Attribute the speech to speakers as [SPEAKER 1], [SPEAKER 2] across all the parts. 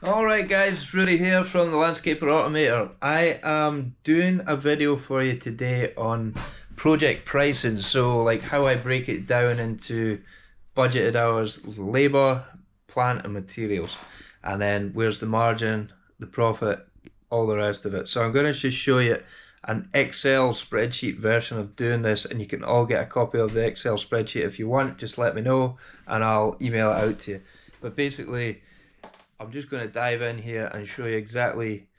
[SPEAKER 1] Alright guys, it's Rudy here from the Landscaper Automator. I am doing a video for you today on project pricing. So like how I break it down into budgeted hours, labour, plant and materials. And then where's the margin, the profit, all the rest of it. So I'm going to just show you an Excel spreadsheet version of doing this, and you can all get a copy of the Excel spreadsheet if you want. Just let me know and I'll email it out to you. But basically I'm just going to dive in here and show you exactly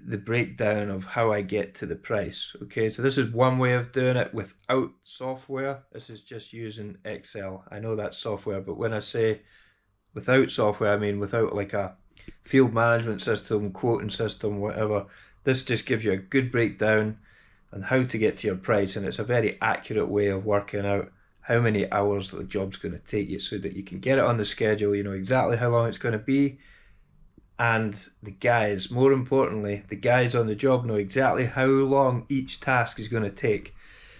[SPEAKER 1] the breakdown of how I get to the price. Okay, so this is one way of doing it without software. This is just using Excel. I know that's software, but when I say without software, I mean without like a field management system, quoting system, whatever. This just gives you a good breakdown on how to get to your price, and it's a very accurate way of working out how many hours the job's going to take you so that you can get it on the schedule, you know exactly how long it's going to be, and the guys, more importantly, the guys on the job know exactly how long each task is going to take.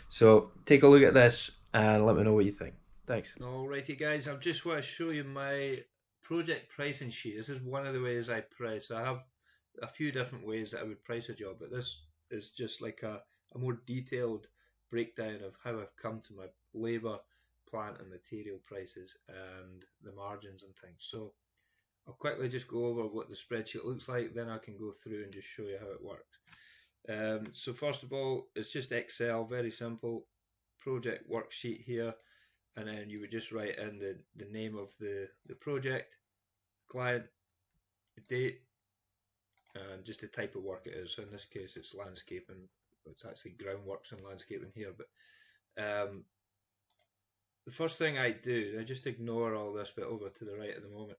[SPEAKER 1] So take a look at this and let me know what you think. Thanks. Alrighty guys, I just want to show you my project pricing sheet. This is one of the ways I price. I have a few different ways that I would price a job, but this is just like a more detailed breakdown of how I've come to my labour, plant and material prices and the margins and things. So I'll quickly just go over what the spreadsheet looks like, then I can go through and just show you how it works. So first of all, it's just Excel, very simple. Project worksheet here, and then you would just write in the name of the project, client, the date, and just the type of work it is. So in this case it's landscaping. It's actually groundworks and landscaping here, but the first thing I do, I just ignore all this bit over to the right at the moment.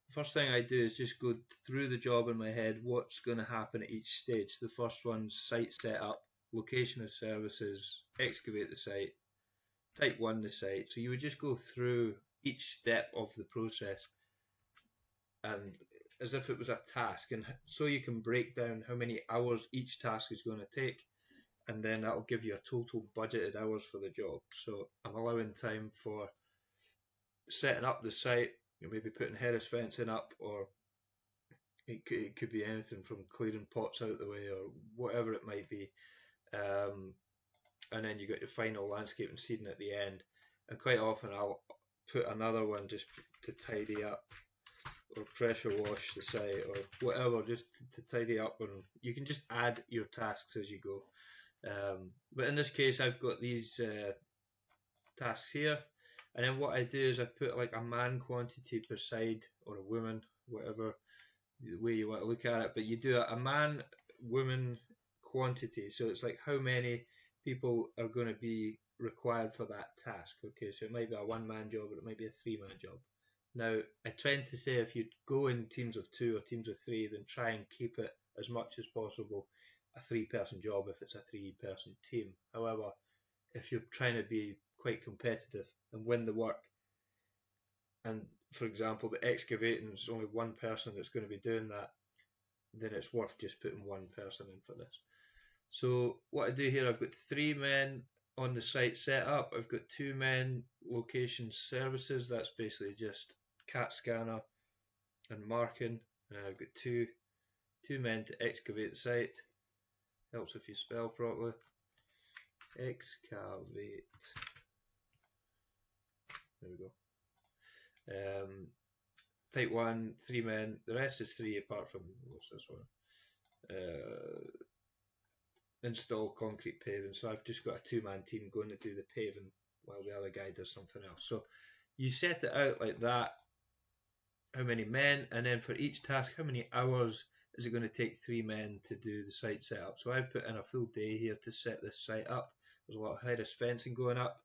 [SPEAKER 1] The first thing I do is just go through the job in my head, what's going to happen at each stage. The first one's site setup, location of services, excavate the site, type 1 the site. So you would just go through each step of the process and as if it was a task, and so you can break down how many hours each task is going to take, and then that'll give you a total budgeted hours for the job. So I'm allowing time for setting up the site, you know, maybe putting Harris fencing up, or it could be anything from clearing pots out the way or whatever it might be. And then you got your final landscape and seeding at the end. And quite often I'll put another one just to tidy up, or pressure wash the site, or whatever, just to tidy up. And you can just add your tasks as you go. But in this case, I've got these tasks here, and then what I do is I put like a man quantity per side, or a woman, whatever the way you want to look at it. But you do a man woman quantity, so it's like how many people are going to be required for that task. Okay, so it might be a one man job, or it might be a three-man job. Now I tend to say if you go in teams of two or teams of three, then try and keep it as much as possible a three-person job if it's a three-person team. However, if you're trying to be quite competitive and win the work, and for example the excavating is only one person that's going to be doing that, then it's worth just putting one person in for this. So what I do here, I've got 3 men on the site setup, I've got 2 men location services, that's basically just CAT scanner and marking, and I've got two men to excavate the site. Helps if you spell properly. Excavate. There we go. Type 1, 3 men, the rest is 3 apart from, what's this one? Install concrete paving. So I've just got a 2-man team going to do the paving while the other guy does something else. So you set it out like that, how many men, and then for each task, how many hours is it going to take 3 men to do the site setup. So I've put in a full day here to set this site up. There's a lot of Harris fencing going up,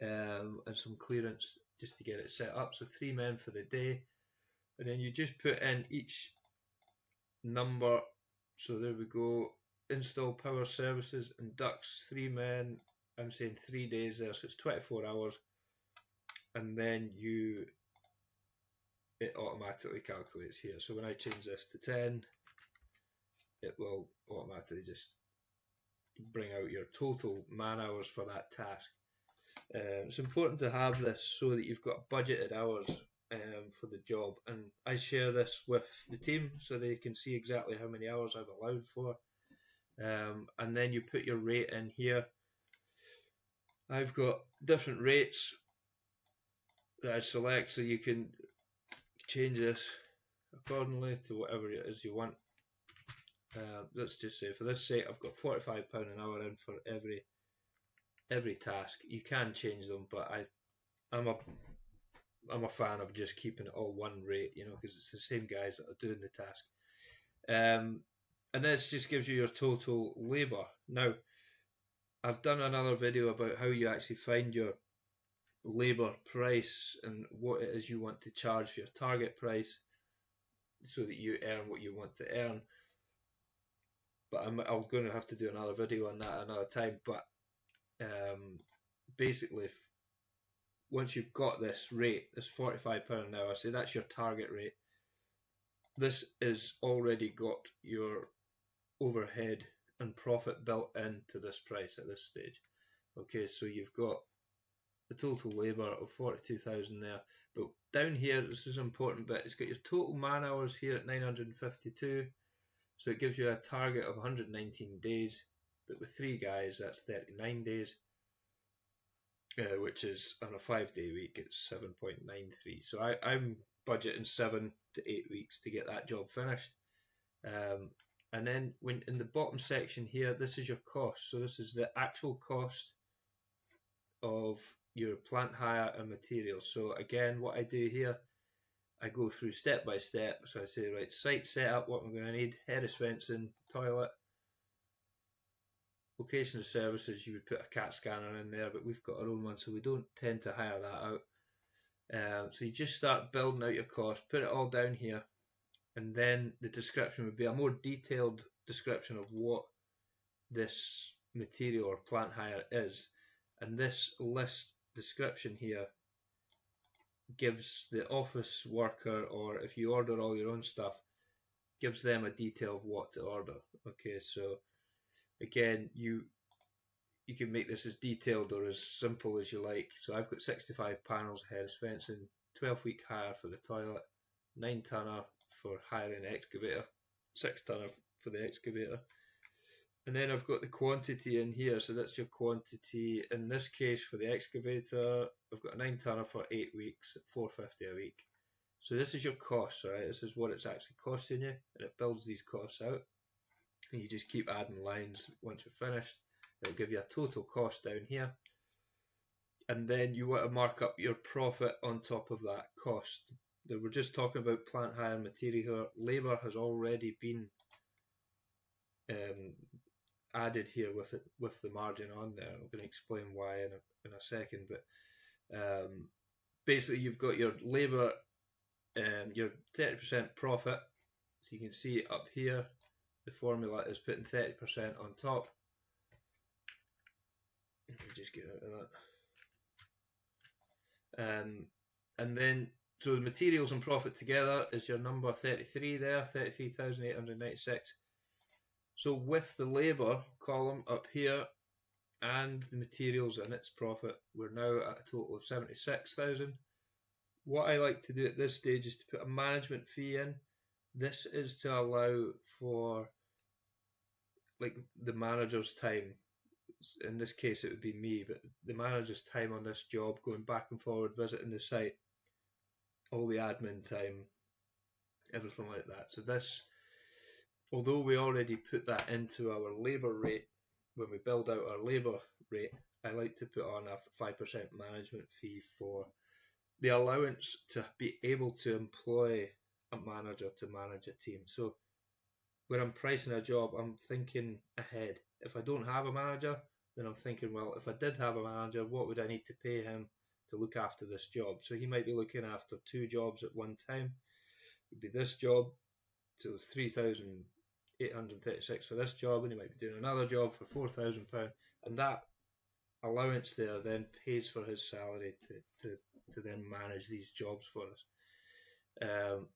[SPEAKER 1] and some clearance just to get it set up. So 3 men for the day, and then you just put in each number. So there we go. Install power services and ducts, 3 men. I'm saying 3 days there, so it's 24 hours, and then it automatically calculates here. So when I change this to 10, it will automatically just bring out your total man hours for that task. It's important to have this so that you've got budgeted hours, for the job, and I share this with the team so they can see exactly how many hours I've allowed for. And then you put your rate in here. I've got different rates that I select, so you can change this accordingly to whatever it is you want. Let's just say for this site I've got £45 an hour in for every task. You can change them, but I'm a fan of just keeping it all one rate, because it's the same guys that are doing the task. And this just gives you your total labour. Now, I've done another video about how you actually find your labour price and what it is you want to charge for your target price so that you earn what you want to earn. But I'm going to have to do another video on that another time. But basically, once you've got this rate, this £45 an hour, say that's your target rate, this is already got your overhead and profit built into this price at this stage. Okay, so you've got the total labour of 42,000 there, but down here, this is an important bit, it's got your total man hours here at 952, so it gives you a target of 119 days, but with 3 guys that's 39 days, which is on a 5-day week it's 7.93, so I'm budgeting 7 to 8 weeks to get that job finished. And then when in the bottom section here, this is your cost. So this is the actual cost of your plant hire and materials. So again, what I do here, I go through step by step. So I say, right, site setup, what I'm going to need, head of fencing, toilet, location of services, you would put a CAT scanner in there, but we've got our own one, so we don't tend to hire that out. So you just start building out your cost, put it all down here. And then the description would be a more detailed description of what this material or plant hire is. And this list description here gives the office worker, or if you order all your own stuff, gives them a detail of what to order. Okay, so again, you can make this as detailed or as simple as you like. So I've got 65 panels, head fencing, 12-week hire for the toilet, 9-tonner for hiring an excavator, 6-tonner for the excavator, and then I've got the quantity in here, so that's your quantity. In this case for the excavator, I've got a 9-tonner for 8 weeks at £4.50 a week. So this is your cost, right? This is what it's actually costing you, and it builds these costs out, and you just keep adding lines. Once you're finished, it'll give you a total cost down here, and then you want to mark up your profit on top of that cost. We're just talking about plant hire and material. Labour has already been added here with the margin on there. I'm going to explain why in a second. But basically, you've got your labour, your 30% profit. So you can see up here, the formula is putting 30% on top. Let me just get out of that. And then, so the materials and profit together is your number 33 there, 33,896. So with the labour column up here and the materials and its profit, we're now at a total of 76,000. What I like to do at this stage is to put a management fee in. This is to allow for like the manager's time. In this case it would be me, but the manager's time on this job, going back and forward, visiting the site, all the admin time, everything like that. So this, although we already put that into our labour rate, when we build out our labour rate, I like to put on a 5% management fee for the allowance to be able to employ a manager to manage a team. So when I'm pricing a job, I'm thinking ahead. If I don't have a manager, then I'm thinking, well, if I did have a manager, what would I need to pay him to look after this job? So he might be looking after 2 jobs at one time. It would be this job, so 3,836 for this job, and he might be doing another job for £4,000, and that allowance there then pays for his salary to then manage these jobs for us.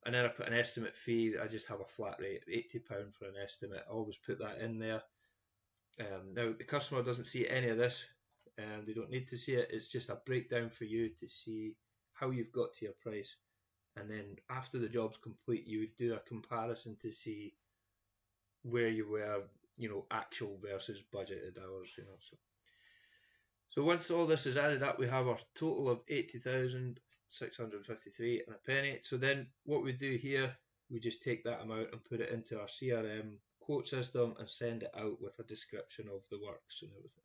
[SPEAKER 1] And then I put an estimate fee. I just have a flat rate of £80 for an estimate. I always put that in there. Now the customer doesn't see any of this, and they don't need to see it. It's just a breakdown for you to see how you've got to your price. and then after the job's complete, you would do a comparison to see where you were, actual versus budgeted hours, So once all this is added up, we have our total of 80,653 and a penny. So then what we do here, we just take that amount and put it into our CRM quote system and send it out with a description of the works and everything.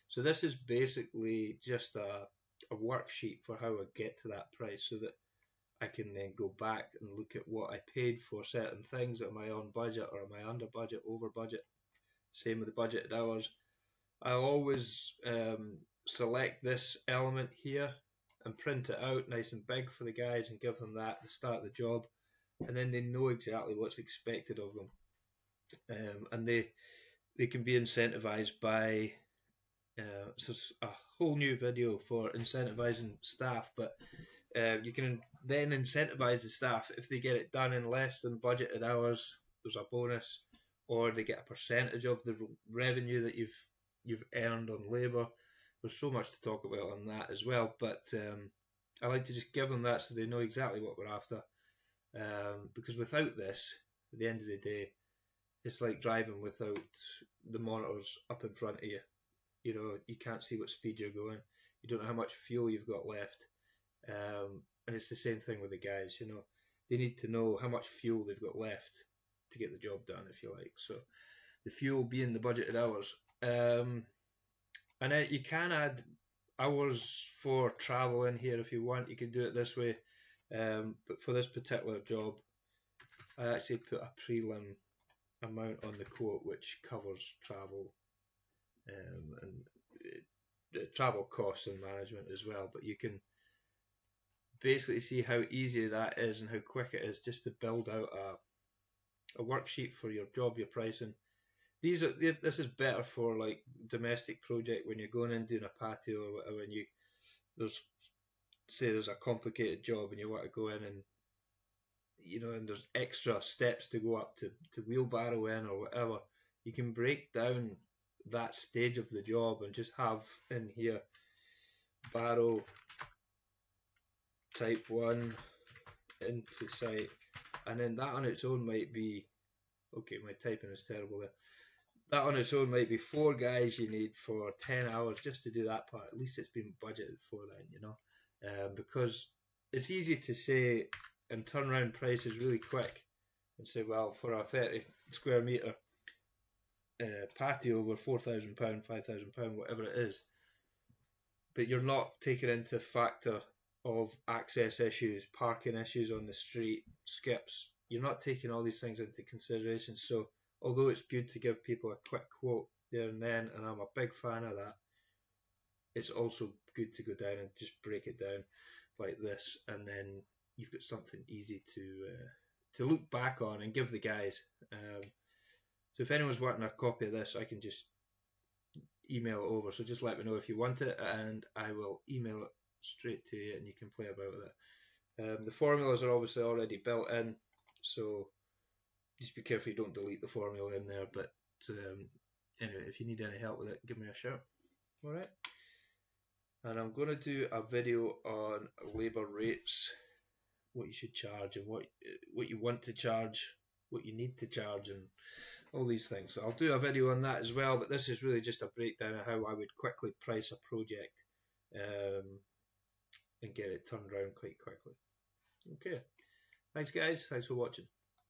[SPEAKER 1] So this is basically just a worksheet for how I get to that price, so that I can then go back and look at what I paid for certain things. Am I on budget, or am I under budget, over budget? Same with the budgeted hours. I'll always select this element here and print it out nice and big for the guys and give them that to start the job, and then they know exactly what's expected of them, and they can be incentivized by so it's a whole new video for incentivizing staff, but you can then incentivize the staff if they get it done in less than budgeted hours. There's a bonus, or they get a percentage of the revenue that you've earned on labour. There's so much to talk about on that as well, but I like to just give them that so they know exactly what we're after. Because without this, at the end of the day, it's like driving without the monitors up in front of you. You can't see what speed you're going. You don't know how much fuel you've got left. And it's the same thing with the guys. They need to know how much fuel they've got left to get the job done, if you like. So the fuel being the budgeted hours. And then you can add hours for travel in here if you want. You can do it this way. But for this particular job, I actually put a prelim amount on the quote which covers travel and travel costs and management as well. But you can basically see how easy that is and how quick it is just to build out a worksheet for your job, your pricing. This is better for like domestic project when you're going in doing a patio or whatever, and there's a complicated job and you want to go in and and there's extra steps to go up to wheelbarrow in or whatever. You can break down that stage of the job and just have in here barrow type 1 into site, and then that on its own might be, okay, my typing is terrible there, that on its own might be 4 guys you need for 10 hours just to do that part. At least it's been budgeted for then, because it's easy to say and turn around prices really quick and say, well, for a 30 square metre patio, we're £4,000, £5,000, whatever it is. But you're not taking into factor of access issues, parking issues on the street, skips. You're not taking all these things into consideration. So although it's good to give people a quick quote there and then, and I'm a big fan of that, it's also good to go down and just break it down like this, and then you've got something easy to look back on and give the guys. So if anyone's wanting a copy of this, I can just email it over. So just let me know if you want it, and I will email it straight to you, and you can play about with it. The formulas are obviously already built in, so just be careful you don't delete the formula in there. But anyway, if you need any help with it, give me a shout. All right. And I'm going to do a video on labour rates, what you should charge, and what you want to charge, what you need to charge, and all these things. So I'll do a video on that as well, but this is really just a breakdown of how I would quickly price a project and get it turned around quite quickly. Okay, thanks guys, thanks for watching.